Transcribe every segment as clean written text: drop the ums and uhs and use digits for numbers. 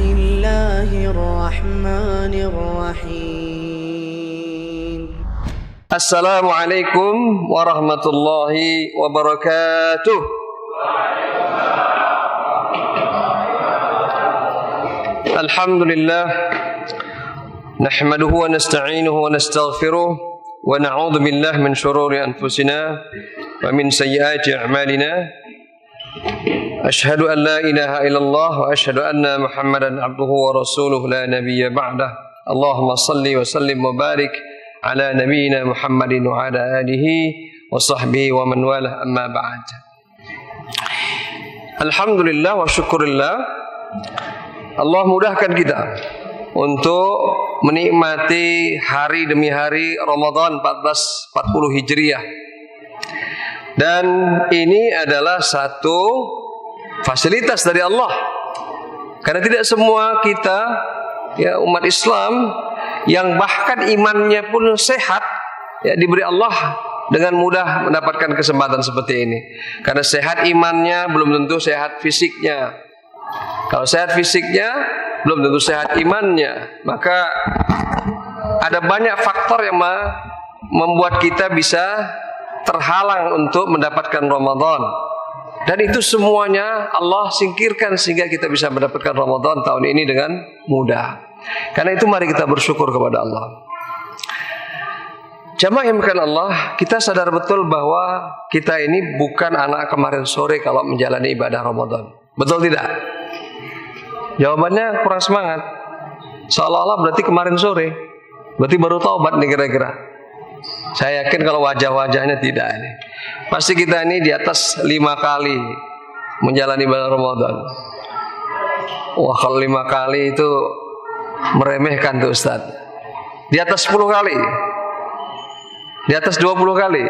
Bismillahirrahmanirrahim. Assalamualaikum warahmatullahi wabarakatuh. Alhamdulillah, nahmaduhu wa nasta'inuhu wa nastaghfiruh wa na'udzu billahi min shururi anfusina wa min sayyiati a'malina. Ashhadu an la ilaha illallah wa ashhadu anna Muhammadan abduhu wa rasuluhu la nabiyya ba'dah. Allahumma salli wa sallim wa barik ala nabiyyina Muhammadin wa ala alihi wa sahbihi wa man walah, amma ba'd. Alhamdulillah wa syukurillah, Allah mudahkan kita untuk menikmati hari demi hari Ramadan 1440 Hijriah. Dan ini adalah satu fasilitas dari Allah. Karena tidak semua kita, ya, umat Islam yang bahkan imannya pun sehat, ya, diberi Allah dengan mudah mendapatkan kesempatan seperti ini. Karena sehat imannya belum tentu sehat fisiknya. Kalau sehat fisiknya belum tentu sehat imannya. Maka ada banyak faktor yang membuat kita bisa terhalang untuk mendapatkan Ramadan. Dan itu semuanya Allah singkirkan sehingga kita bisa mendapatkan Ramadan tahun ini dengan mudah. Karena itu mari kita bersyukur kepada Allah. Jamaah yang dimuliakan Allah, kita sadar betul bahwa kita ini bukan anak kemarin sore kalau menjalani ibadah Ramadan. Betul tidak? Jawabannya kurang semangat. Seolah-olah berarti kemarin sore, berarti baru taubat nih kira-kira. Saya yakin kalau wajah-wajahnya tidak ini. Pasti kita ini di atas 5 kali menjalani ibadah Ramadan. Wah, kalau 5 kali itu meremehkan tuh Ustaz. Di atas 10 kali, di atas 20 kali,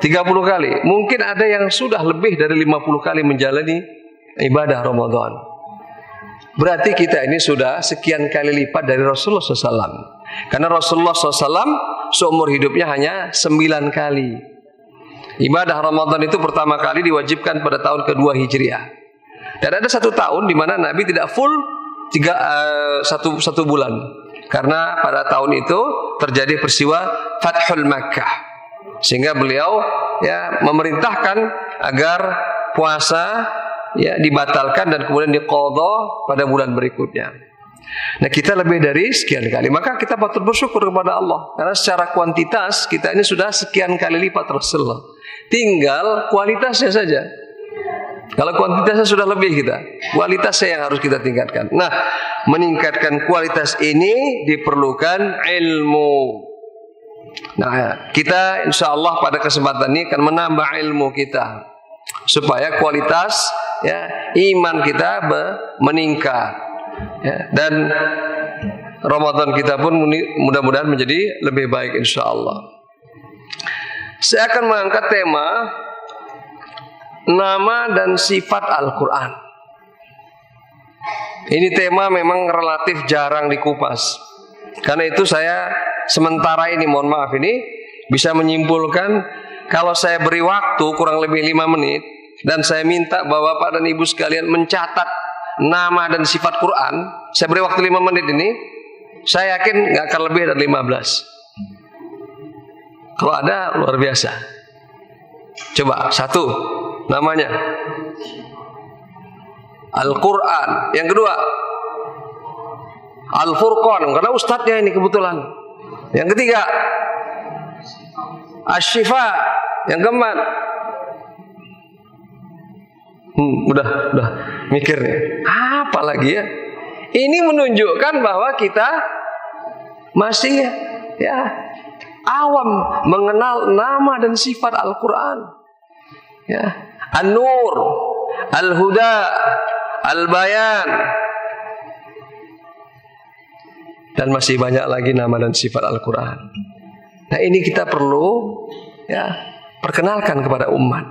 30 kali. Mungkin ada yang sudah lebih dari 50 kali menjalani ibadah Ramadan. Berarti kita ini sudah sekian kali lipat dari Rasulullah SAW. Karena Rasulullah SAW seumur hidupnya hanya 9 kali. Ibadah Ramadan itu pertama kali diwajibkan pada tahun kedua Hijriah. Dan ada 1 tahun di mana Nabi tidak full satu bulan. Karena pada tahun itu terjadi peristiwa Fathul Makkah. Sehingga beliau, ya, memerintahkan agar puasa, ya, dibatalkan dan kemudian diqadha pada bulan berikutnya. Nah, kita lebih dari sekian kali, maka kita patut bersyukur kepada Allah karena secara kuantitas kita ini sudah sekian kali lipat Rasulullah. Tinggal kualitasnya saja. Kalau kuantitasnya sudah lebih kita, kualitasnya yang harus kita tingkatkan. Nah, meningkatkan kualitas ini diperlukan ilmu. Nah, kita insya Allah pada kesempatan ini akan menambah ilmu kita supaya kualitas, ya, iman kita meningkat, ya, dan Ramadan kita pun mudah-mudahan menjadi lebih baik insya Allah. Saya akan mengangkat tema nama dan sifat Al-Quran. Ini tema memang relatif jarang dikupas. Karena itu saya sementara ini, mohon maaf ini, bisa menyimpulkan kalau saya beri waktu kurang lebih 5 menit dan saya minta Bapak dan Ibu sekalian mencatat nama dan sifat Quran, saya beri waktu 5 menit ini, saya yakin gak akan lebih dari 15. Kalau ada, luar biasa. Coba, 1 namanya Al-Quran. Yang kedua Al-Furqan, karena ustadznya ini kebetulan. Yang ketiga Asy-Syifa. Yang keempat, udah mikir nih, apa lagi ya? Ini menunjukkan bahwa kita masih, ya, awam mengenal nama dan sifat Al-Quran, ya. An-Nur, Al-Huda, Al-Bayan, dan masih banyak lagi nama dan sifat Al-Quran. Nah, ini kita perlu, ya, perkenalkan kepada umat.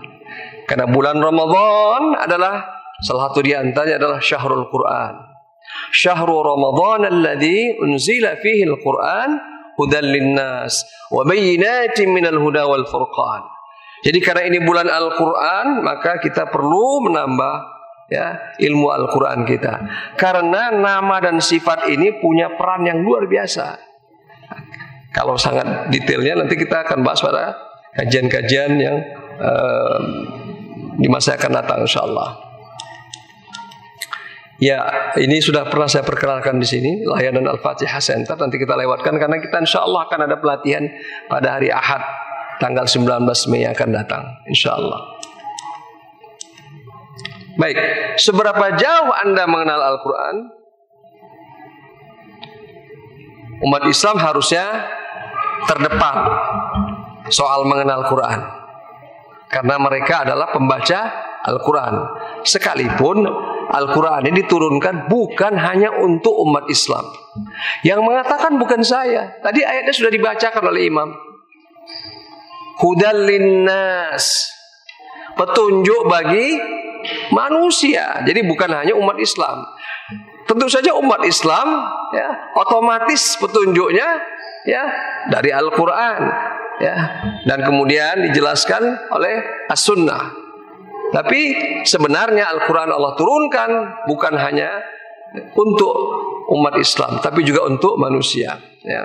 Karena bulan Ramadan adalah salah satu di antaranya adalah Syahrul Quran. Syahrul Ramadan alladzi unzila fihi al-Quran hudan linnas wa bayyinatin minal huda wal furqan. Jadi karena ini bulan Al-Quran, maka kita perlu menambah ya ilmu Al-Quran kita. Karena nama dan sifat ini punya peran yang luar biasa. Kalau sangat detailnya nanti kita akan bahas pada kajian-kajian yang di masa akan datang insyaallah. Ya, ini sudah pernah saya perkenalkan di sini, layanan Al-Fatihah Center. Nanti kita lewatkan karena kita insyaallah akan ada pelatihan pada hari Ahad tanggal 19 Mei yang akan datang insyaallah. Baik, seberapa jauh Anda mengenal Al-Quran? Umat Islam harusnya terdepan soal mengenal Quran, karena mereka adalah pembaca Al-Quran. Sekalipun Al-Quran ini diturunkan bukan hanya untuk umat Islam. Yang mengatakan bukan saya. Tadi ayatnya sudah dibacakan oleh Imam. Hudal linnas, petunjuk bagi manusia. Jadi bukan hanya umat Islam. Tentu saja umat Islam ya otomatis petunjuknya ya dari Al-Quran ya, dan kemudian dijelaskan oleh As-Sunnah. Tapi sebenarnya Al-Quran Allah turunkan bukan hanya untuk umat Islam, tapi juga untuk manusia ya.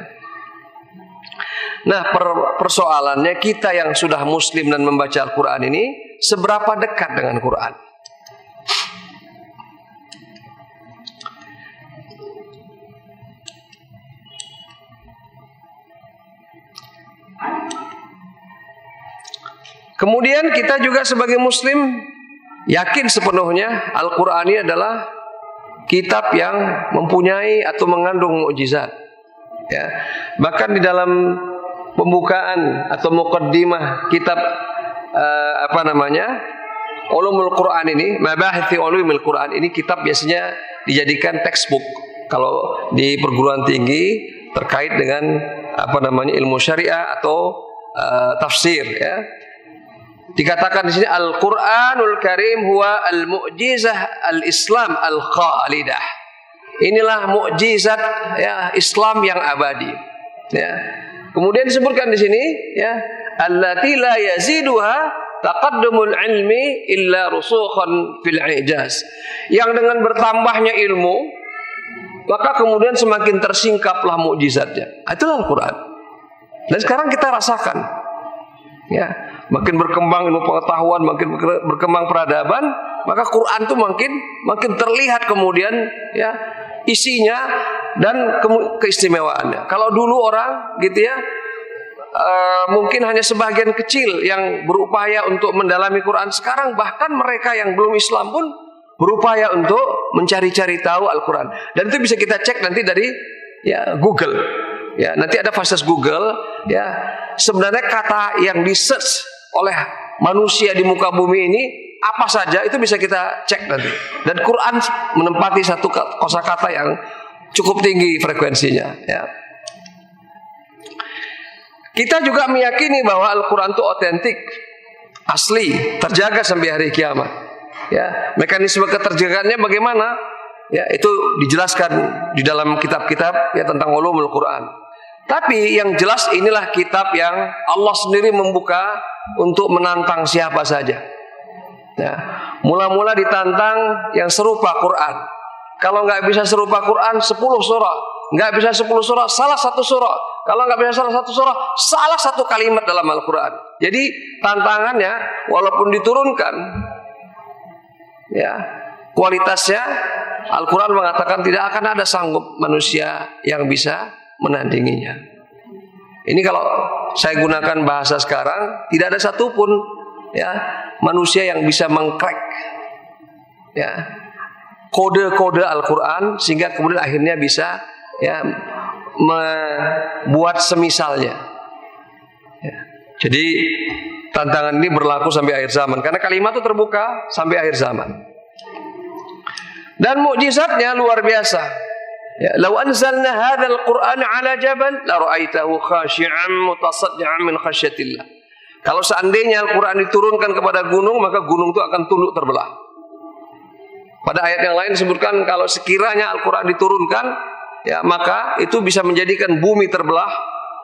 Nah, persoalannya kita yang sudah muslim dan membaca Al-Quran ini seberapa dekat dengan Quran? Kemudian kita juga sebagai muslim yakin sepenuhnya Al-Quran ini adalah kitab yang mempunyai atau mengandung mukjizat ya. Bahkan di dalam pembukaan atau muqaddimah kitab Ulumul Quran ini, Mabahithi Ulumul Quran ini, kitab biasanya dijadikan textbook kalau di perguruan tinggi terkait dengan ilmu syariah atau tafsir ya. Dikatakan di sini Al-Qur'anul Karim huwa al-mu'jizah al-Islam al-khalidah. Inilah mukjizat ya Islam yang abadi. Ya. Kemudian disebutkan di sini ya, allati la yaziduha taqaddumul ilmi illa rusukhan fil ijaz. Yang dengan bertambahnya ilmu maka kemudian semakin tersingkaplah mukjizatnya. Itulah Al-Qur'an. Dan sekarang kita rasakan ya, makin berkembang ilmu pengetahuan, makin berkembang peradaban, maka Quran itu makin terlihat kemudian ya isinya dan keistimewaannya. Kalau dulu orang gitu ya mungkin hanya sebagian kecil yang berupaya untuk mendalami Quran, sekarang bahkan mereka yang belum Islam pun berupaya untuk mencari-cari tahu Al-Quran. Dan itu bisa kita cek nanti dari ya Google. Ya, nanti ada fasilitas Google ya. Sebenarnya kata yang di-search oleh manusia di muka bumi ini apa saja itu bisa kita cek nanti. Dan Quran menempati satu kosakata yang cukup tinggi frekuensinya ya. Kita juga meyakini bahwa Al-Quran itu otentik, asli, terjaga sampai hari kiamat. Ya, mekanisme keterjagaannya bagaimana? Ya, itu dijelaskan di dalam kitab-kitab ya tentang ulumul Quran. Tapi yang jelas inilah kitab yang Allah sendiri membuka untuk menantang siapa saja. Ya, mula-mula ditantang yang serupa Quran. Kalau nggak bisa serupa Quran, 10 surah. Nggak bisa 10 surah, salah satu surah. Kalau nggak bisa salah satu surah, salah satu kalimat dalam Al-Quran. Jadi tantangannya, walaupun diturunkan, ya kualitasnya, Al-Quran mengatakan tidak akan ada sanggup manusia yang bisa menandinginya. Ini kalau saya gunakan bahasa sekarang, tidak ada satupun ya manusia yang bisa mengcrack ya kode-kode Al-Quran sehingga kemudian akhirnya bisa ya membuat semisalnya ya. Jadi tantangan ini berlaku sampai akhir zaman karena kalimat itu terbuka sampai akhir zaman. Dan mukjizatnya luar biasa. Ya, "Lau anzalna hadzal Qur'ana 'ala jabal la ra'aitahu khashi'an mutasaddian min khasyatillah." Kalau seandainya Al-Qur'an diturunkan kepada gunung, maka gunung itu akan tunduk terbelah. Pada ayat yang lain disebutkan kalau sekiranya Al-Qur'an diturunkan, ya maka itu bisa menjadikan bumi terbelah,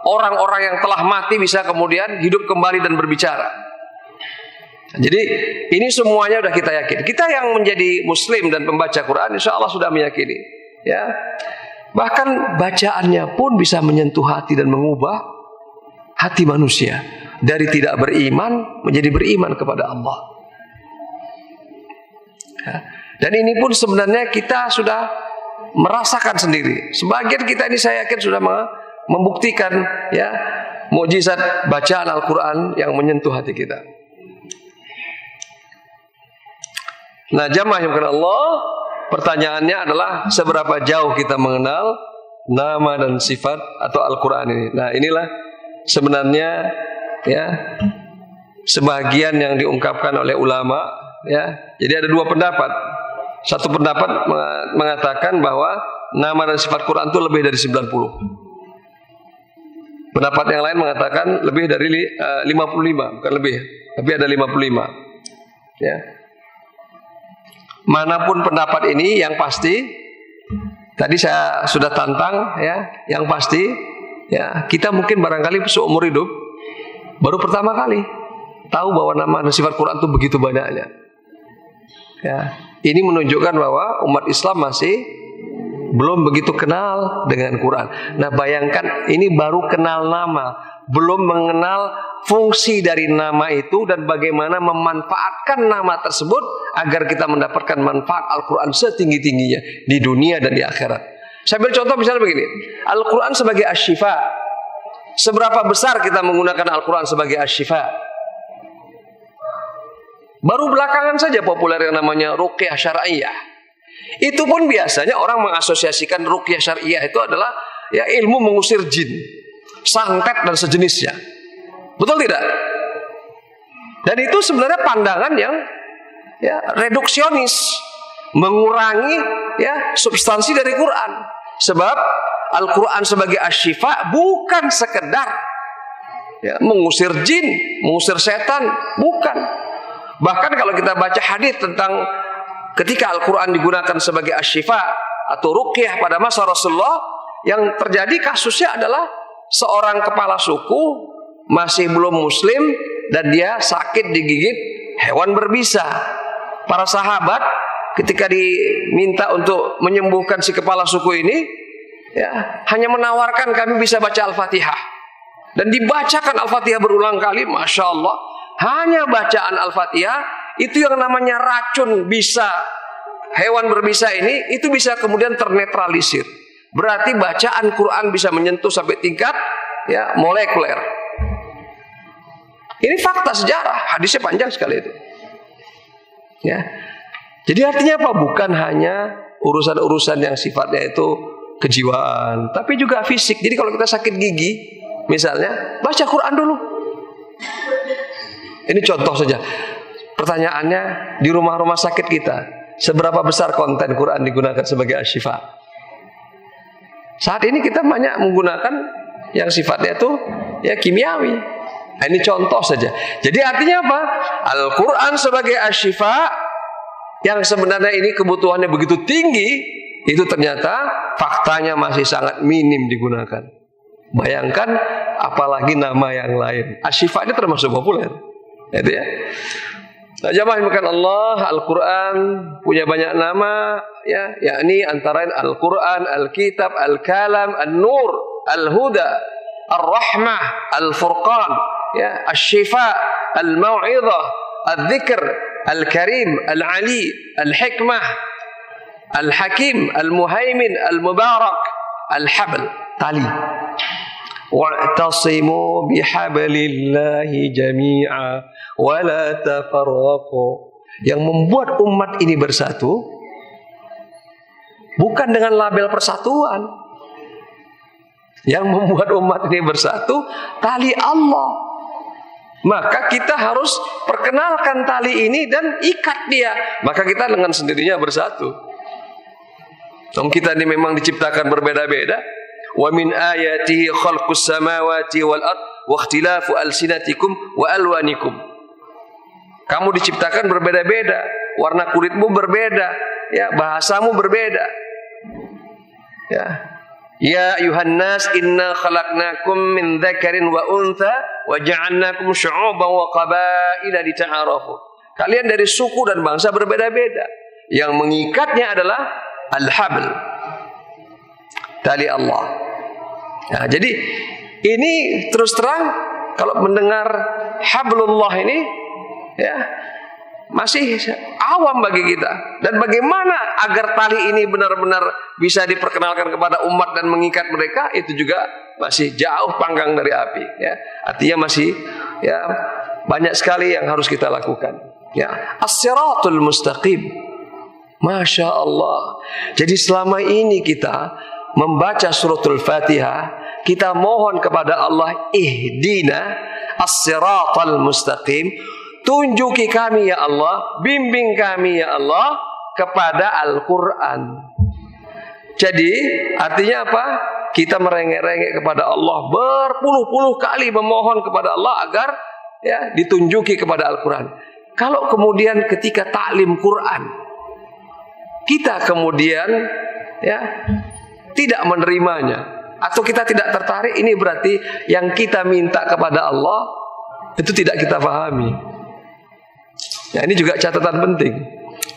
orang-orang yang telah mati bisa kemudian hidup kembali dan berbicara. Jadi ini semuanya sudah kita yakin. Kita yang menjadi muslim dan pembaca Quran insya Allah sudah meyakini, ya. Bahkan bacaannya pun bisa menyentuh hati dan mengubah hati manusia dari tidak beriman menjadi beriman kepada Allah. Ya. Dan ini pun sebenarnya kita sudah merasakan sendiri. Sebagian kita ini saya yakin sudah membuktikan, ya, mukjizat bacaan Al-Quran yang menyentuh hati kita. Nah, jamaah yang kenal Allah, pertanyaannya adalah seberapa jauh kita mengenal nama dan sifat atau Al-Quran ini. Nah, inilah sebenarnya, ya, sebagian yang diungkapkan oleh ulama, ya. Jadi ada dua pendapat. Satu pendapat mengatakan bahwa nama dan sifat Quran itu lebih dari 90. Pendapat yang lain mengatakan lebih dari 55, bukan lebih, tapi ada 55. Ya. Manapun pendapat ini, yang pasti tadi saya sudah tantang, ya, yang pasti, ya, kita mungkin barangkali seumur hidup baru pertama kali tahu bahwa nama dan sifat Quran itu begitu banyaknya. Ya, ini menunjukkan bahwa umat Islam masih belum begitu kenal dengan Quran. Nah, bayangkan ini baru kenal nama, belum mengenal fungsi dari nama itu dan bagaimana memanfaatkan nama tersebut agar kita mendapatkan manfaat Al-Quran setinggi-tingginya di dunia dan di akhirat. Saya ambil contoh misalnya begini, Al-Quran sebagai asy-syifa. Seberapa besar kita menggunakan Al-Quran sebagai asy-syifa? Baru belakangan saja populer yang namanya ruqyah syar'iyah. Itu pun biasanya orang mengasosiasikan ruqyah syar'iyah itu adalah, ya, ilmu mengusir jin, santet dan sejenisnya. Betul tidak? Dan itu sebenarnya pandangan yang, ya, reduksionis, mengurangi, ya, substansi dari Quran. Sebab Al-Quran sebagai asy-syifa bukan sekedar, ya, mengusir jin, mengusir setan, bukan. Bahkan kalau kita baca hadis tentang ketika Al-Quran digunakan sebagai asy-syifa atau ruqyah pada masa Rasulullah, yang terjadi kasusnya adalah seorang kepala suku masih belum muslim dan dia sakit digigit hewan berbisa. Para sahabat ketika diminta untuk menyembuhkan si kepala suku ini, ya, hanya menawarkan kami bisa baca Al-Fatihah. Dan dibacakan Al-Fatihah berulang kali, Masya Allah. Hanya bacaan Al-Fatihah itu yang namanya racun bisa, hewan berbisa ini, itu bisa kemudian ternetralisir. Berarti bacaan Quran bisa menyentuh sampai tingkat, ya, molekuler. Ini fakta sejarah, hadisnya panjang sekali itu. Ya. Jadi artinya apa? Bukan hanya urusan-urusan yang sifatnya itu kejiwaan, tapi juga fisik. Jadi kalau kita sakit gigi, misalnya, baca Quran dulu. Ini contoh saja. Pertanyaannya, di rumah-rumah sakit kita, seberapa besar konten Quran digunakan sebagai asy-syifa? Saat ini kita banyak menggunakan yang sifatnya itu, ya, kimiawi. Nah, ini contoh saja. Jadi artinya apa? Al-Quran sebagai asy-syifa yang sebenarnya ini kebutuhannya begitu tinggi, itu ternyata faktanya masih sangat minim digunakan. Bayangkan apalagi nama yang lain. Asy-syifa ini termasuk populer. Itu, ya. Nah, jamaah bukan Allah, Al-Quran punya banyak nama, ya, yakni antara Al-Quran, Al-Kitab, Al-Kalam, An-Nur, Al-Huda, Ar-Rahmah, Al-Furqan, ya, Asy-Syifa, Al-Mau'izah, Al-Dzikr, Al-Karim, Al-Ali, Al-Hikmah, Al-Hakim, Al-Muhaimin, Al-Mubarak, Al-Habl, tali. Wa'tasimu bihablillahi jami'a wa la tafarraqu. Yang membuat umat ini bersatu bukan dengan label persatuan. Yang membuat umat ini bersatu tali Allah. Maka kita harus perkenalkan tali ini dan ikat dia. Maka kita dengan sendirinya bersatu. Kita ini memang diciptakan berbeda-beda. Wa min ayatihi khalqus samawati wal ard wa ikhtilafu alsinatikum wa alwanikum. Kamu diciptakan berbeda-beda, warna kulitmu berbeda, ya, bahasamu berbeda. Ya. Ya ayuhan nas inna khalaqnakum min dzakarin wa untha wa ja'alnakum syu'uban wa qabaila lita'arafu. Kalian dari suku dan bangsa berbeda-beda. Yang mengikatnya adalah al-habl, tali Allah. Nah, jadi ini terus terang kalau mendengar hablullah ini ya masih awam bagi kita. Dan bagaimana agar tali ini benar-benar bisa diperkenalkan kepada umat dan mengikat mereka, itu juga masih jauh panggang dari api ya. Artinya masih ya banyak sekali yang harus kita lakukan ya. As-siratul mustaqim. Masya Allah. Jadi selama ini kita membaca suratul Fatihah, kita mohon kepada Allah, ihdina as-siratal mustaqim, tunjuki kami ya Allah, bimbing kami ya Allah kepada Al-Quran. Jadi artinya apa? Kita merengek-rengek kepada Allah, berpuluh-puluh kali memohon kepada Allah agar ya ditunjuki kepada Al-Quran. Kalau kemudian ketika taklim Quran kita kemudian ya tidak menerimanya atau kita tidak tertarik, ini berarti yang kita minta kepada Allah itu tidak kita pahami. Ya, ini juga catatan penting.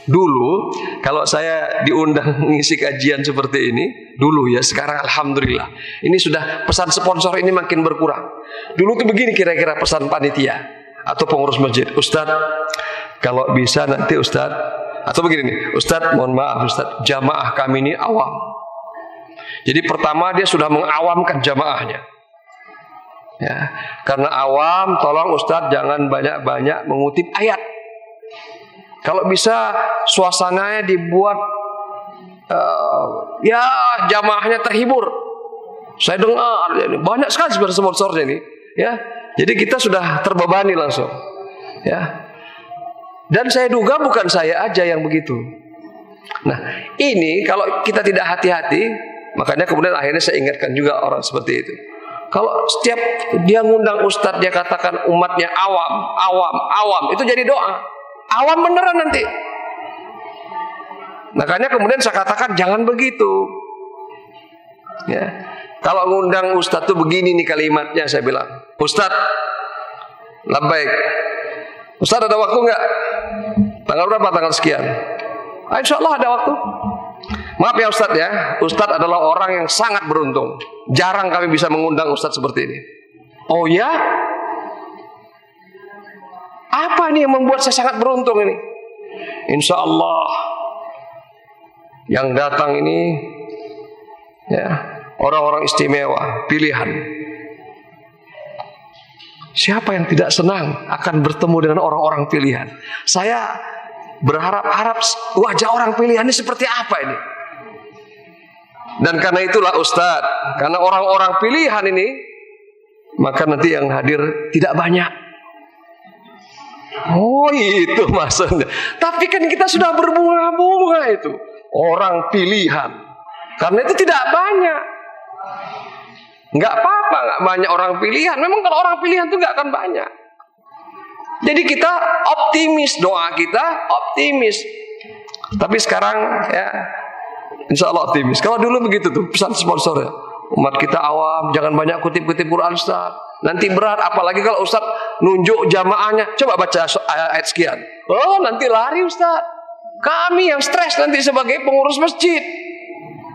Dulu kalau saya diundang mengisi kajian seperti ini, dulu ya, sekarang alhamdulillah ini sudah pesan sponsor ini makin berkurang. Dulu tuh begini kira-kira pesan panitia atau pengurus masjid, Ustadz kalau bisa nanti Ustadz, atau begini nih, Ustadz mohon maaf Ustadz, jamaah kami ini awam. Jadi pertama dia sudah mengawamkan jamaahnya ya, karena awam tolong Ustadz jangan banyak-banyak mengutip ayat. Kalau bisa suasananya dibuat ya jamaahnya terhibur. Saya dengar banyak sekali sponsor-sponsornya ini ya. Jadi kita sudah terbebani langsung ya. Dan saya duga bukan saya aja yang begitu. Nah ini kalau kita tidak hati-hati, makanya kemudian akhirnya saya ingatkan juga orang seperti itu. Kalau setiap dia ngundang ustadz, dia katakan umatnya awam, itu jadi doa. Awam beneran nanti. Makanya kemudian saya katakan jangan begitu. Ya. Kalau ngundang ustadz tuh begini nih kalimatnya, saya bilang, Ustadz, labbaik. Ustadz ada waktu nggak? Tanggal berapa? Tanggal sekian. Insya Allah ada waktu. Maaf ya Ustadz ya, Ustadz adalah orang yang sangat beruntung. Jarang kami bisa mengundang Ustadz seperti ini. Oh ya? Apa nih yang membuat saya sangat beruntung ini? Insya Allah yang datang ini ya orang-orang istimewa, pilihan. Siapa yang tidak senang akan bertemu dengan orang-orang pilihan? Saya berharap-harap wajah orang pilihan ini seperti apa ini? Dan karena itulah Ustadz, karena orang-orang pilihan ini, maka nanti yang hadir tidak banyak. Oh itu maksudnya. Tapi kan kita sudah berbunga-bunga itu orang pilihan. Karena itu tidak banyak. Nggak apa-apa, nggak banyak orang pilihan. Memang kalau orang pilihan itu nggak akan banyak. Jadi kita optimis, doa kita optimis. Tapi sekarang ya, insya Allah optimis. Kalau dulu begitu tuh pesan sponsor ya, umat kita awam, jangan banyak kutip-kutip Quran Ustaz. Nanti berat, apalagi kalau Ustaz nunjuk jamaahnya, coba baca ayat sekian. Oh nanti lari Ustaz. Kami yang stres nanti sebagai pengurus masjid.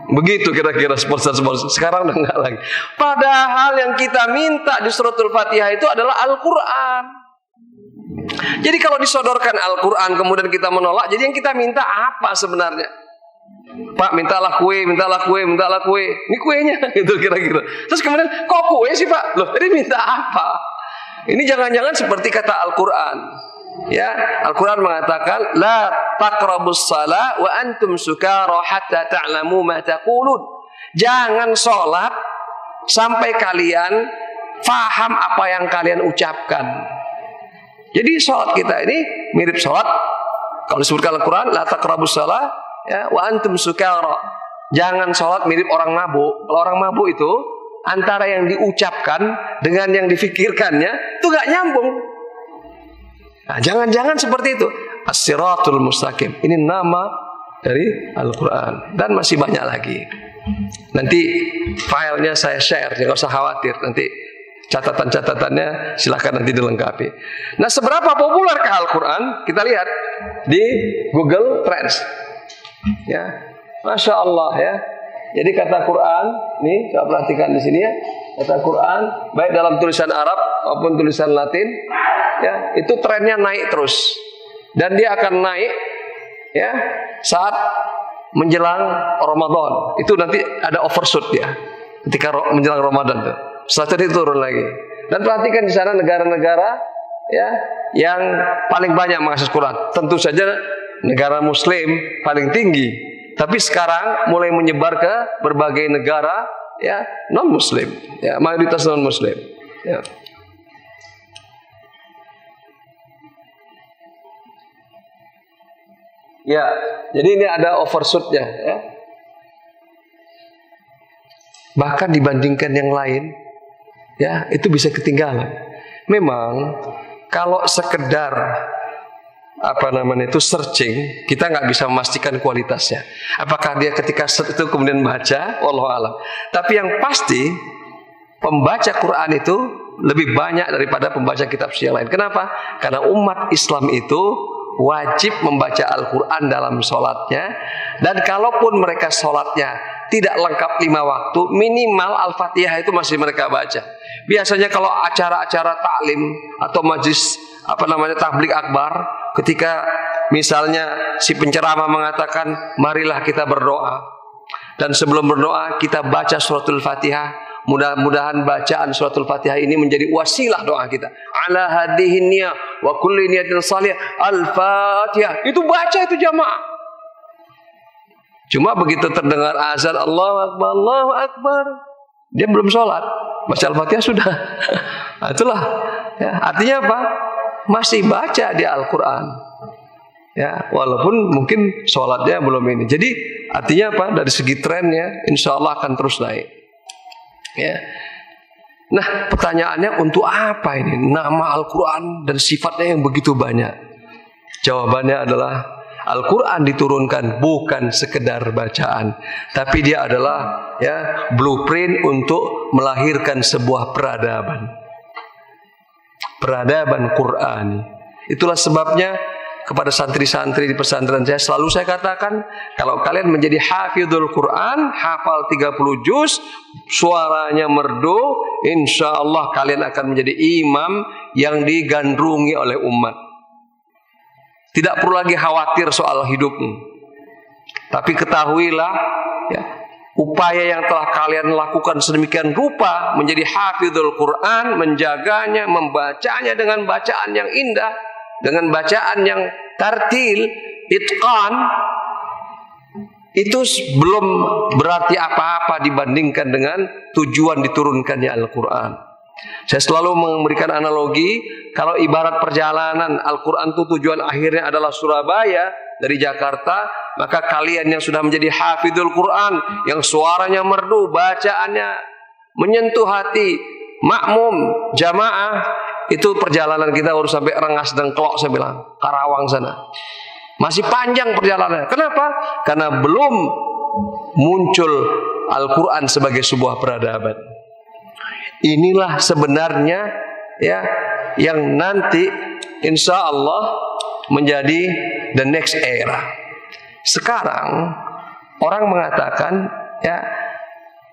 Begitu kira-kira sponsor-sponsor. Sekarang udah enggak lagi. Padahal yang kita minta di suratul Fatihah itu adalah Al-Quran. Jadi kalau disodorkan Al-Quran kemudian kita menolak, jadi yang kita minta apa sebenarnya? Pak mintalah kue, mintalah kue, mintalah kue. Ini kuenya gitu kira-kira. Terus kemudian kok kue sih Pak? Loh tadi minta apa? Ini jangan-jangan seperti kata Al-Quran. Ya, Al-Quran mengatakan la taqrabus shalah wa antum sukara hatta ta'lamu ma taqulun. Jangan sholat sampai kalian faham apa yang kalian ucapkan. Jadi sholat kita ini mirip sholat kalau disebutkan Al-Quran la taqrabus shalah ya wa antum sukara. Jangan sholat mirip orang mabuk. Kalau orang mabuk itu antara yang diucapkan dengan yang difikirkannya itu gak nyambung. Nah, jangan-jangan seperti itu. As-siratul mustaqim. Ini nama dari Al-Quran. Dan masih banyak lagi. Nanti filenya saya share, jangan usah khawatir. Nanti catatan-catatannya silahkan nanti dilengkapi. Nah, seberapa populerkah Al-Quran? Kita lihat di Google Trends. Ya, Masya Allah ya. Jadi kata Quran, nih coba perhatikan di sini ya. Kata Quran, baik dalam tulisan Arab maupun tulisan Latin, ya itu trennya naik terus. Dan dia akan naik, ya saat menjelang Ramadan. Itu nanti ada overshoot ya. Ketika menjelang Ramadan tuh. Setelah itu turun lagi. Dan perhatikan di sana negara-negara ya yang paling banyak mengakses Quran. Tentu saja negara Muslim paling tinggi. Tapi sekarang mulai menyebar ke berbagai negara ya non Muslim, ya mayoritas non Muslim. Ya. Ya, jadi ini ada overshootnya. Ya. Bahkan dibandingkan yang lain, ya itu bisa ketinggalan. Memang kalau sekedar searching, kita nggak bisa memastikan kualitasnya. Apakah dia ketika search itu kemudian baca, wallahu alam. Tapi yang pasti pembaca Quran itu lebih banyak daripada pembaca kitab suci yang lain. Kenapa? Karena umat Islam itu wajib membaca Al-Quran dalam sholatnya. Dan kalaupun mereka sholatnya tidak lengkap 5 waktu, minimal Al-Fatihah itu masih mereka baca. Biasanya kalau acara-acara taklim atau majlis tabligh akbar, ketika misalnya si penceramah mengatakan marilah kita berdoa, dan sebelum berdoa kita baca suratul Fatihah, mudah-mudahan bacaan suratul Fatihah ini menjadi wasilah doa kita. Ala hadhihi niyah wa kulli niyatin salihah al-Fatihah. Itu baca itu jamaah. Cuma begitu terdengar azan Allahu Akbar, dia belum sholat, baca Al-Fatihah sudah. Nah, itulah ya, artinya apa? Masih baca di Al-Quran ya, walaupun mungkin sholatnya belum ini. Jadi artinya apa? Dari segi trennya insya Allah akan terus naik ya. Nah, pertanyaannya untuk apa ini nama Al-Quran dan sifatnya yang begitu banyak? Jawabannya adalah Al-Quran diturunkan bukan sekedar bacaan, tapi dia adalah ya blueprint untuk melahirkan sebuah peradaban Qur'ani. Itulah sebabnya kepada santri-santri di pesantren selalu saya katakan, kalau kalian menjadi hafidhul Quran, hafal 30 juz, suaranya merdu, insya Allah kalian akan menjadi imam yang digandrungi oleh umat. Tidak perlu lagi khawatir soal hidupmu. Tapi ketahuilah ya, upaya yang telah kalian lakukan sedemikian rupa menjadi hafidhul Quran, menjaganya, membacanya dengan bacaan yang indah, dengan bacaan yang tartil, itqan, itu belum berarti apa-apa dibandingkan dengan tujuan diturunkannya Al-Quran. Saya selalu memberikan analogi, kalau ibarat perjalanan Al-Quran itu tujuan akhirnya adalah Surabaya dari Jakarta, maka kalian yang sudah menjadi hafidhul Quran, yang suaranya merdu, bacaannya menyentuh hati makmum, jamaah, itu perjalanan kita harus sampai Rengas Dengklok, saya bilang, Karawang sana. Masih panjang perjalanan. Kenapa? Karena belum muncul Al-Quran sebagai sebuah peradaban. Inilah sebenarnya ya yang nanti insya Allah menjadi the next era. Sekarang orang mengatakan ya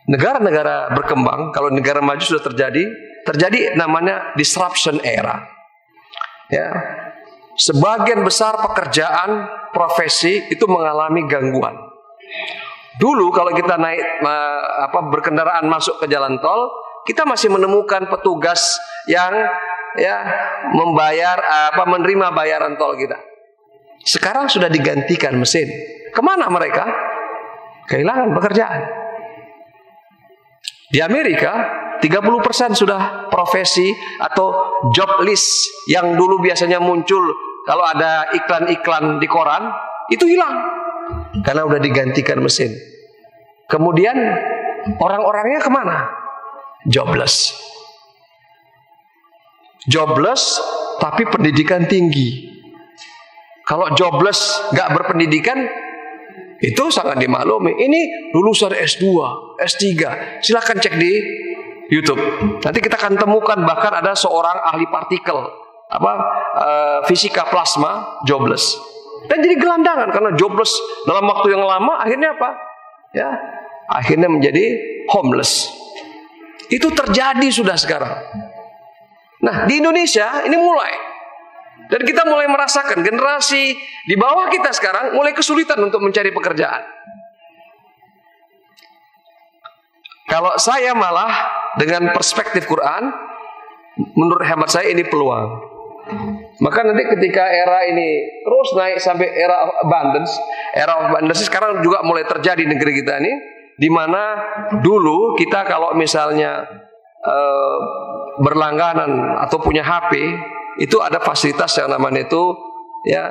negara-negara berkembang, kalau negara maju sudah terjadi namanya disruption era. Ya, sebagian besar pekerjaan profesi itu mengalami gangguan. Dulu kalau kita naik berkendaraan masuk ke jalan tol, kita masih menemukan petugas yang ya menerima bayaran tol kita. Sekarang sudah digantikan mesin. Kemana mereka? Kehilangan pekerjaan. Di Amerika 30% sudah profesi atau job list yang dulu biasanya muncul kalau ada iklan-iklan di koran, itu hilang karena udah digantikan mesin. Kemudian orang-orangnya kemana? Jobless, tapi pendidikan tinggi. Kalau jobless gak berpendidikan, itu sangat dimaklumi. Ini lulusan S2, S3. Silakan cek di YouTube. Nanti kita akan temukan bahkan ada seorang ahli partikel fisika plasma jobless. Dan jadi gelandangan karena jobless dalam waktu yang lama, akhirnya apa? Ya, akhirnya menjadi homeless. Itu terjadi sudah sekarang. Nah, di Indonesia ini mulai. Dan kita mulai merasakan generasi di bawah kita sekarang mulai kesulitan untuk mencari pekerjaan. Kalau saya malah dengan perspektif Quran, menurut hemat saya ini peluang. Maka nanti ketika era ini terus naik sampai era of abundance sekarang juga mulai terjadi di negeri kita ini, di mana dulu kita kalau misalnya berlangganan atau punya HP, itu ada fasilitas yang namanya itu ya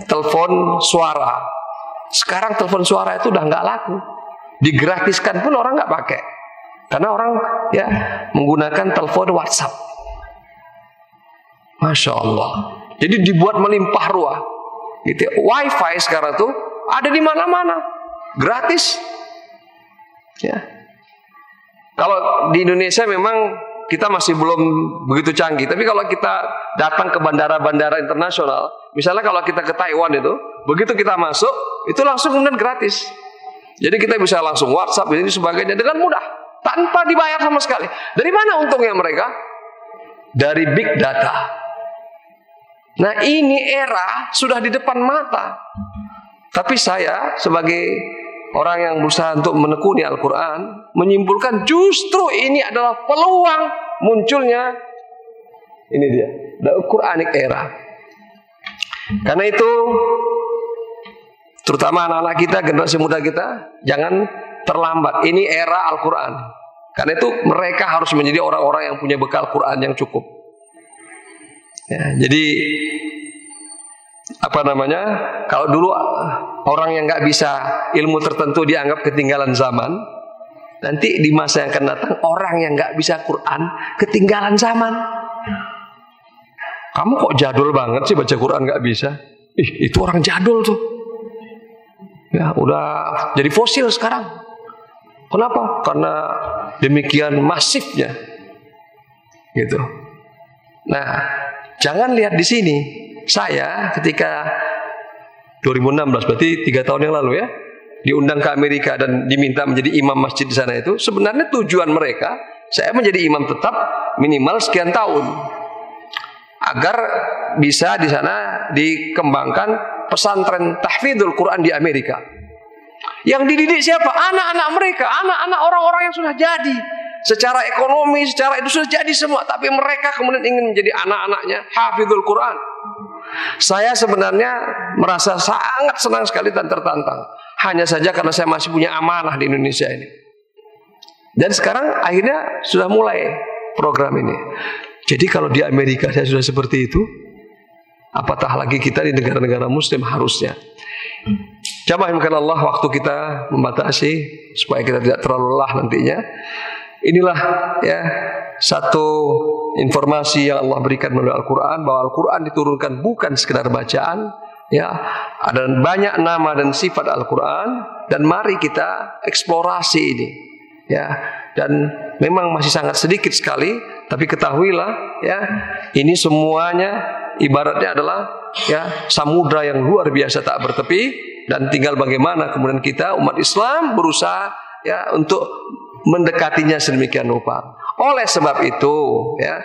telepon suara. Sekarang telepon suara itu udah nggak laku. Digratiskan pun orang nggak pakai, karena orang ya menggunakan telepon WhatsApp. Masya Allah. Jadi dibuat melimpah ruah. Gitu. WiFi sekarang tuh ada di mana-mana, gratis. Ya. Kalau di Indonesia memang kita masih belum begitu canggih. Tapi kalau kita datang ke bandara-bandara internasional, misalnya kalau kita ke Taiwan itu, begitu kita masuk, itu langsung kemudian gratis. Jadi kita bisa langsung WhatsApp ini sebagainya dengan mudah, tanpa dibayar sama sekali. Dari mana untungnya mereka? Dari big data. Nah, ini era sudah di depan mata. Tapi saya sebagai orang yang berusaha untuk menekuni Al-Quran, menyimpulkan justru ini adalah peluang munculnya, ini dia, the Quranic era. Karena itu, terutama anak-anak kita, generasi muda kita, jangan terlambat. Ini era Al-Quran. Karena itu mereka harus menjadi orang-orang yang punya bekal Quran yang cukup. Ya, jadi kalau dulu orang yang nggak bisa ilmu tertentu dianggap ketinggalan zaman, nanti di masa yang akan datang orang yang nggak bisa Quran ketinggalan zaman. Kamu kok jadul banget sih baca Quran nggak bisa? Itu orang jadul tuh. Ya udah jadi fosil sekarang. Kenapa? Karena demikian masifnya, gitu. Nah, jangan lihat di sini. Saya ketika 2016, berarti 3 tahun yang lalu ya, diundang ke Amerika dan diminta menjadi imam masjid di sana itu, sebenarnya tujuan mereka, saya menjadi imam tetap minimal sekian tahun, agar bisa di sana dikembangkan pesantren tahfidzul Quran di Amerika. Yang dididik siapa? Anak-anak mereka, anak-anak orang-orang yang sudah jadi. Secara ekonomi, secara itu sudah jadi semua. Tapi mereka kemudian ingin menjadi anak-anaknya hafizul Quran. Saya sebenarnya merasa sangat senang sekali dan tertantang. Hanya saja karena saya masih punya amanah di Indonesia ini. Dan sekarang akhirnya sudah mulai program ini. Jadi kalau di Amerika saya sudah seperti itu, apatah lagi kita di negara-negara muslim harusnya. Jamaah Allah, waktu kita membatasi supaya kita tidak terlalu lelah nantinya. Inilah ya satu informasi yang Allah berikan melalui Al-Quran, bahwa Al-Quran diturunkan bukan sekedar bacaan, ya, ada banyak nama dan sifat Al-Quran, dan mari kita eksplorasi ini, ya. Dan memang masih sangat sedikit sekali, tapi ketahuilah, ya, ini semuanya ibaratnya adalah ya samudra yang luar biasa tak bertepi, dan tinggal bagaimana kemudian kita umat Islam berusaha ya untuk mendekatinya sedemikian rupa. Oleh sebab itu, ya,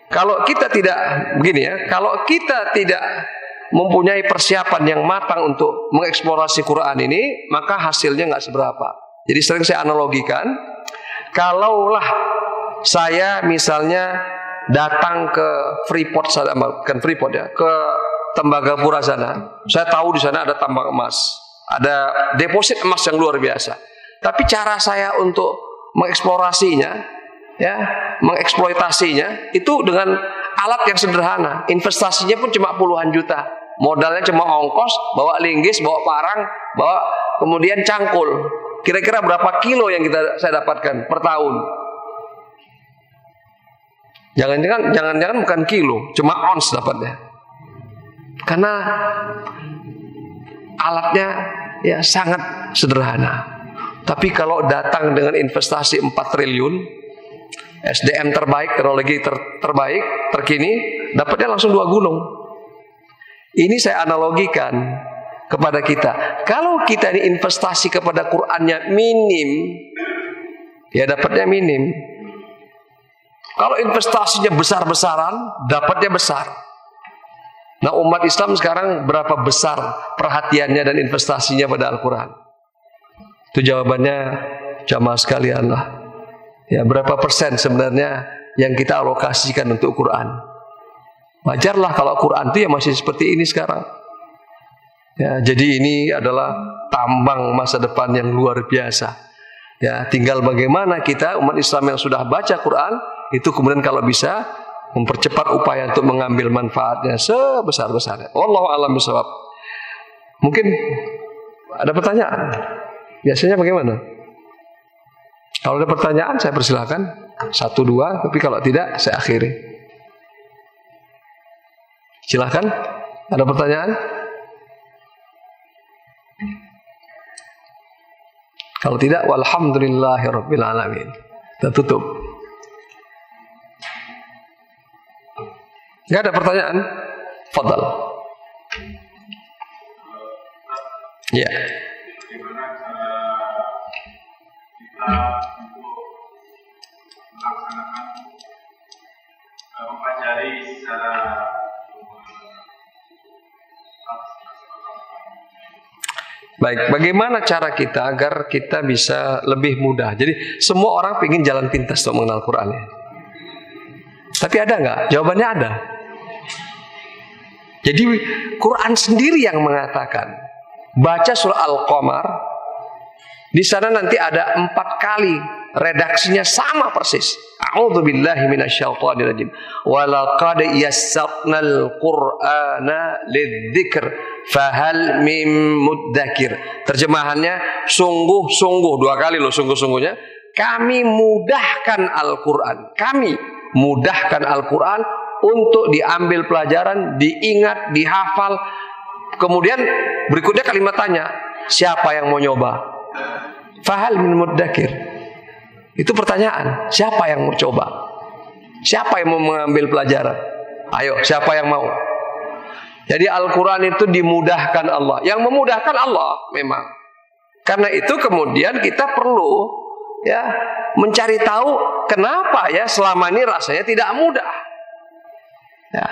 kalau kita tidak begini ya, kalau kita tidak mempunyai persiapan yang matang untuk mengeksplorasi Quran ini, maka hasilnya nggak seberapa. Jadi sering saya analogikan, kalaulah saya misalnya datang ke Freeport, bukan Freeport ya, ke Tembagapura sana, saya tahu di sana ada tambang emas, ada deposit emas yang luar biasa. Tapi cara saya untuk mengeksplorasinya, ya, mengeksploitasinya itu dengan alat yang sederhana. Investasinya pun cuma puluhan juta. Modalnya cuma ongkos, bawa linggis, bawa parang, bawa kemudian cangkul. Kira-kira berapa kilo yang saya dapatkan per tahun? Jangan-jangan bukan kilo, cuma ons dapatnya. Karena alatnya ya sangat sederhana. Tapi kalau datang dengan investasi 4 triliun, SDM terbaik, teknologi terbaik, terkini, dapatnya langsung 2 gunung. Ini saya analogikan kepada kita. Kalau kita ini investasi kepada Qur'annya minim, ya dapatnya minim. Kalau investasinya besar-besaran, dapatnya besar. Nah, umat Islam sekarang berapa besar perhatiannya dan investasinya pada Al-Quran? Itu jawabannya jamaah sekalian lah. Ya, berapa persen sebenarnya yang kita alokasikan untuk Quran? Wajarlah kalau Quran itu ya masih seperti ini sekarang. Ya, jadi ini adalah tambang masa depan yang luar biasa. Ya, tinggal bagaimana kita umat Islam yang sudah baca Quran itu kemudian kalau bisa mempercepat upaya untuk mengambil manfaatnya sebesar-besarnya. Wallahu a'lam bishawab. Mungkin ada pertanyaan? Biasanya bagaimana? Kalau ada pertanyaan saya persilakan 1, 2, tapi kalau tidak saya akhiri. Silakan. Ada pertanyaan? Kalau tidak, walhamdulillahirabbil alamin. Kita tutup. Enggak ada pertanyaan? Fadhal. Ya. Bagaimana cara kita untuk melaksanakan mempelajari secara baik, bagaimana cara kita agar kita bisa lebih mudah? Jadi semua orang ingin jalan pintas untuk mengenal Quran ya. Tapi ada nggak? Jawabannya ada. Jadi Quran sendiri yang mengatakan, baca surah Al-Qamar, di sana nanti ada 4 kali redaksinya sama persis. A'udzubillahi minasyaitonirrajim. Walaqad yassarnal Qur'ana lidzikr fahal mim mudzakir. Terjemahannya, sungguh-sungguh 2 kali loh sungguh-sungguhnya, kami mudahkan Al-Qur'an. Kami mudahkan Al-Qur'an untuk diambil pelajaran, diingat, dihafal. Kemudian berikutnya kalimat tanya, siapa yang mau nyoba? Fahal min mudzakir. Itu pertanyaan, siapa yang mau coba? Siapa yang mau mengambil pelajaran? Ayo, siapa yang mau? Jadi Al-Quran itu dimudahkan Allah. Yang memudahkan Allah memang. Karena itu kemudian kita perlu ya mencari tahu kenapa ya selama ini rasanya tidak mudah. Ya.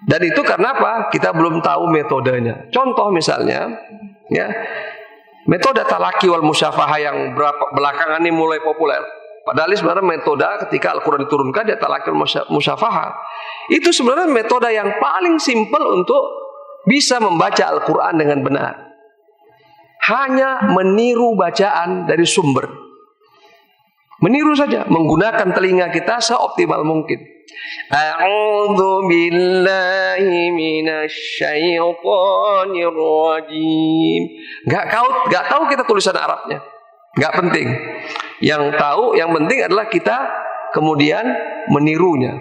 Dan itu karena apa? Kita belum tahu metodenya. Contoh misalnya, ya, metode talaki wal musyafahah yang belakangan ini mulai populer. Padahal sebenarnya metode ketika Al-Quran diturunkan dia talaki wal musyafahah. Itu sebenarnya metode yang paling simpel untuk bisa membaca Al-Quran dengan benar. Hanya meniru bacaan dari sumber. Meniru saja, menggunakan telinga kita seoptimal mungkin. A'udzu billahi minasyaitonir rajim. Enggak tahu kita tulisan Arabnya. Enggak penting. Yang tahu, yang penting adalah kita kemudian menirunya.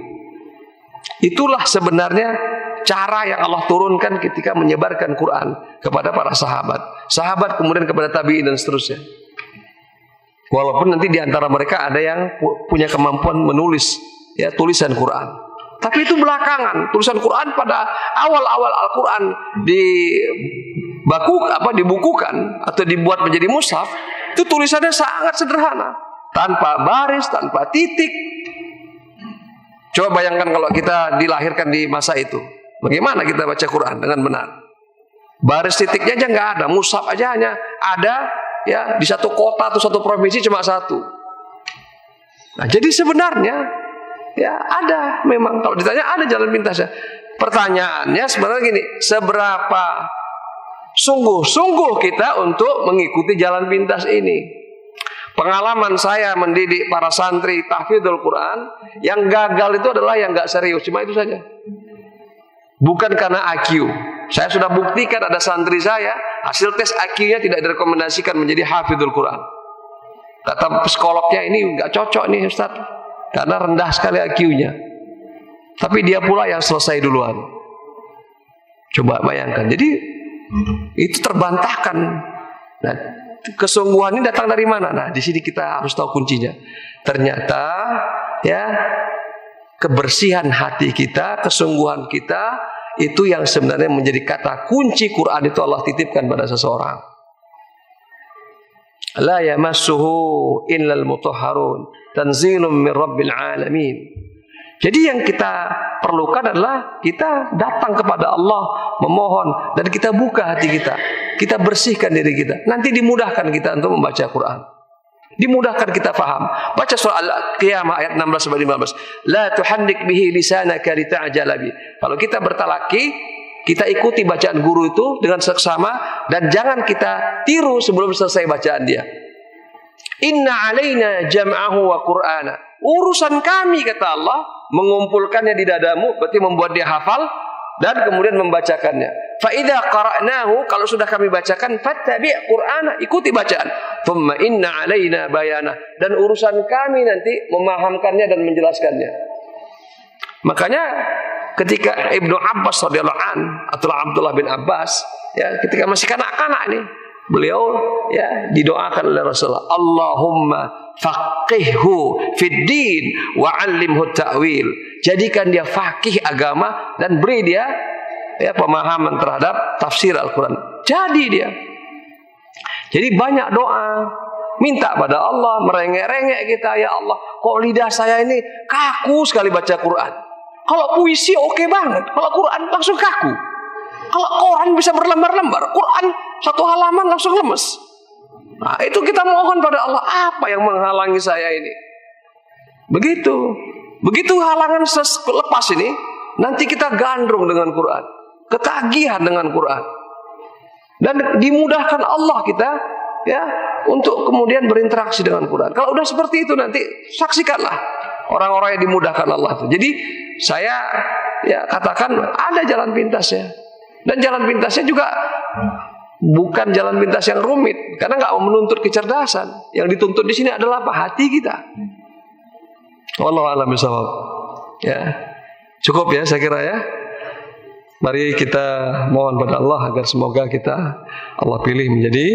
Itulah sebenarnya cara yang Allah turunkan ketika menyebarkan Quran kepada para sahabat. Sahabat kemudian kepada tabi'in dan seterusnya. Walaupun nanti di antara mereka ada yang punya kemampuan menulis ya tulisan Quran. Tapi itu belakangan. Tulisan Quran pada awal-awal Al-Quran dibukukan atau dibuat menjadi mushaf, itu tulisannya sangat sederhana, tanpa baris, tanpa titik. Coba bayangkan kalau kita dilahirkan di masa itu, bagaimana kita baca Quran dengan benar? Baris titiknya aja nggak ada, mushaf aja hanya ada ya di satu kota atau satu provinsi cuma 1. Nah, jadi sebenarnya ya ada memang, kalau ditanya ada jalan pintasnya. Pertanyaannya sebenarnya gini, seberapa sungguh-sungguh kita untuk mengikuti jalan pintas ini? Pengalaman saya mendidik para santri tahfidzul Quran, yang gagal itu adalah yang nggak serius, cuma itu saja. Bukan karena IQ. Saya sudah buktikan ada santri saya, hasil tes IQ-nya tidak direkomendasikan menjadi hafizul Quran. Kata psikolognya, ini nggak cocok nih Ustaz, karena rendah sekali IQ-nya. Tapi dia pula yang selesai duluan. Coba bayangkan. Jadi itu terbantahkan Nah, kesungguhan ini datang dari mana? Nah, di sini kita harus tahu kuncinya. Ternyata ya, kebersihan hati kita, kesungguhan kita itu yang sebenarnya menjadi kata kunci Quran itu Allah titipkan pada seseorang. La yamassuhu illal mutahharun, tanzilun min rabbil alamin. Jadi yang kita perlukan adalah kita datang kepada Allah, memohon, dan kita buka hati kita. Kita bersihkan diri kita. Nanti dimudahkan kita untuk membaca Quran. Dimudahkan kita faham. Baca surah Al-Qiyamah ayat 16-15. La tuhannik bihi lisanaka lita'jala bi. Kalau kita bertalaki, kita ikuti bacaan guru itu dengan seksama, dan jangan kita tiru sebelum selesai bacaan dia. Inna alaina jam'ahu wa qur'ana. Urusan kami, kata Allah, mengumpulkannya di dadamu, berarti membuat dia hafal dan kemudian membacakannya. Fa idza qara'nahu, kalau sudah kami bacakan, fattabi' qur'ana, ikuti bacaan. Thumma inna alaina bayana, dan urusan kami nanti memahamkannya dan menjelaskannya. Makanya ketika Ibnu Abbas radhiyallahu an atau Abdullah bin Abbas, ya, ketika masih kanak-kanak nih, beliau ya didoakan oleh Rasulullah, Allahumma faqihhu fid din wa 'allimhu ta'wil. Jadikan dia faqih agama dan beri dia ya pemahaman terhadap tafsir Al-Qur'an. Jadi dia. Jadi banyak doa, minta pada Allah, merengek-rengek kita, ya Allah, kok lidah saya ini kaku sekali baca Quran. Kalau puisi oke banget, kalau Quran langsung kaku. Kalau Quran bisa berlembar-lembar, Quran satu halaman langsung lemes. Nah, itu kita mohon pada Allah, apa yang menghalangi saya ini? Begitu halangan lepas ini, nanti kita gandrung dengan Quran, ketagihan dengan Quran, dan dimudahkan Allah kita ya untuk kemudian berinteraksi dengan Quran. Kalau udah seperti itu nanti saksikanlah orang-orang yang dimudahkan Allah itu. Jadi saya ya katakan ada jalan pintasnya, dan jalan pintasnya juga bukan jalan pintas yang rumit, karena nggak menuntut kecerdasan. Yang dituntut di sini adalah apa? Hati kita. Wallahu a'lam bishawab. Ya, cukup ya saya kira ya. Mari kita mohon pada Allah agar semoga kita Allah pilih menjadi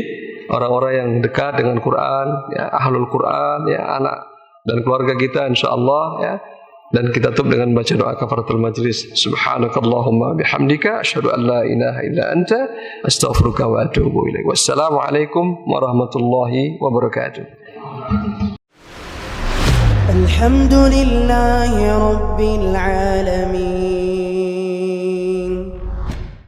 orang-orang yang dekat dengan Quran, ya, ahlul Quran, ya, anak dan keluarga kita insyaallah ya. Dan kita tutup dengan baca doa kafaratul majlis. Subhanakallahumma bihamdika asyhadu an la ilaha illa anta astaghfiruka wa atubu ilaik. Wassalamualaikum warahmatullahi wabarakatuh. Alhamdulillahi rabbil alamin.